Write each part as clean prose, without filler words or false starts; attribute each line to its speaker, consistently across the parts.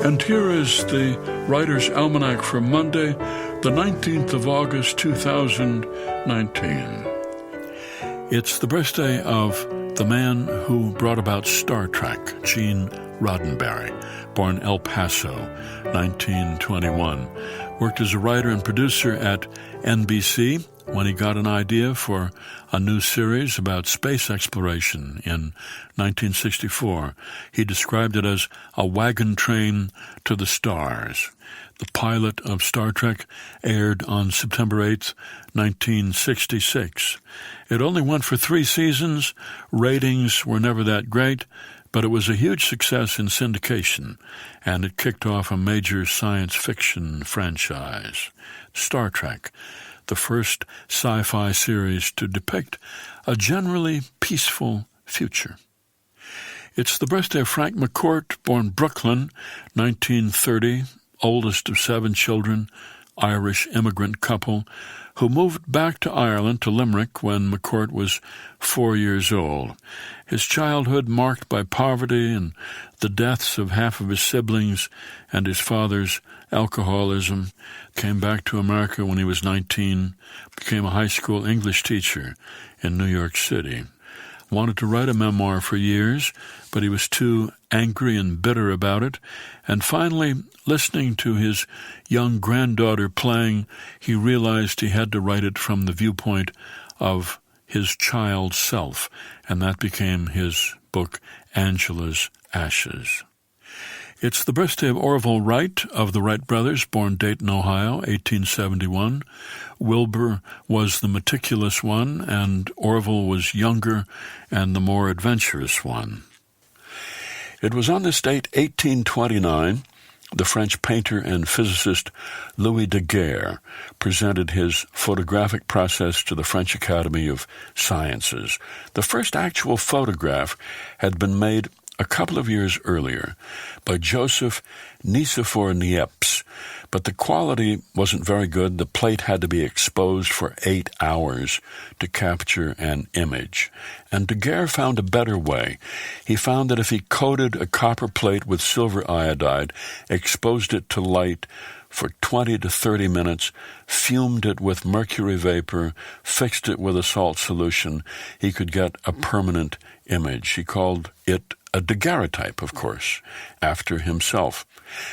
Speaker 1: And here is the Writer's Almanac for Monday, the 19th of August, 2019. It's the birthday of the man who brought about Star Trek, Gene Roddenberry, born El Paso, 1921. Worked as a writer and producer at NBC when he got an idea for a new series about space exploration in 1964. He described it as a wagon train to the stars. The pilot of Star Trek aired on September 8th, 1966. It only went for 3 seasons. Ratings were never that great, but it was a huge success in syndication, and it kicked off a major science fiction franchise. Star Trek, the first sci-fi series to depict a generally peaceful future. It's the birthday of Frank McCourt, born Brooklyn, 1930, oldest of 7 children, Irish immigrant couple, who moved back to Ireland, to Limerick, when McCourt was 4 years old. His childhood marked by poverty and the deaths of half of his siblings and his father's alcoholism. Came back to America when he was 19, became a high school English teacher in New York City. Wanted to write a memoir for years, but he was too angry and bitter about it. And finally, listening to his young granddaughter playing, he realized he had to write it from the viewpoint of his child self, and that became his book, Angela's Ashes. It's the birthday of Orville Wright of the Wright brothers, born Dayton, Ohio, 1871. Wilbur was the meticulous one, and Orville was younger and the more adventurous one. It was on this date, 1829, the French painter and physicist Louis Daguerre presented his photographic process to the French Academy of Sciences. The first actual photograph had been made a couple of years earlier by Joseph Nicephore Niepce, but the quality wasn't very good. The plate had to be exposed for 8 hours to capture an image. And Daguerre found a better way. He found that if he coated a copper plate with silver iodide, exposed it to light for 20 to 30 minutes, fumed it with mercury vapor, fixed it with a salt solution, he could get a permanent image. He called it a daguerreotype, of course, after himself.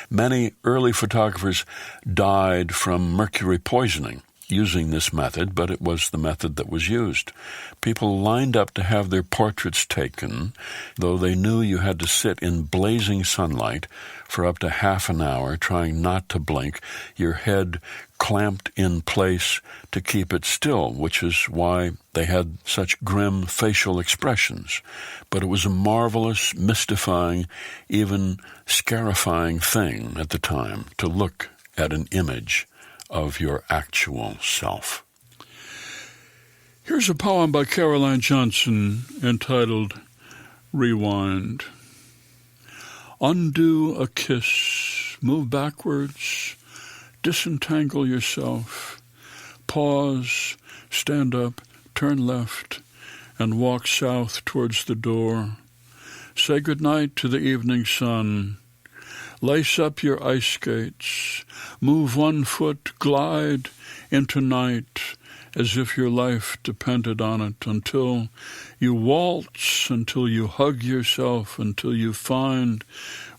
Speaker 1: Many early photographers died from mercury poisoning using this method, but it was the method that was used. People lined up to have their portraits taken, though they knew you had to sit in blazing sunlight for up to half an hour, trying not to blink, your head clamped in place to keep it still, which is why they had such grim facial expressions. But it was a marvelous, mystifying, even scarifying thing at the time to look at an image of your actual self. Here's a poem by Caroline Johnson entitled Rewind. Undo a kiss, move backwards, disentangle yourself, pause, stand up, turn left, and walk south towards the door. Say goodnight to the evening sun. Lace up your ice skates, move 1 foot, glide into night as if your life depended on it, until you waltz, until you hug yourself, until you find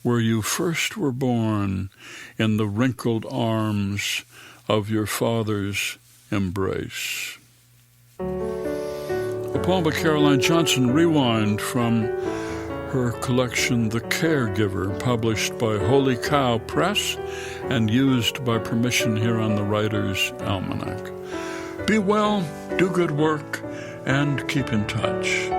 Speaker 1: where you first were born, in the wrinkled arms of your father's embrace. A poem by Caroline Johnson, Rewind, from her collection The Caregiver, published by Holy Cow Press and used by permission here on the Writer's Almanac. Be well, do good work, and keep in touch.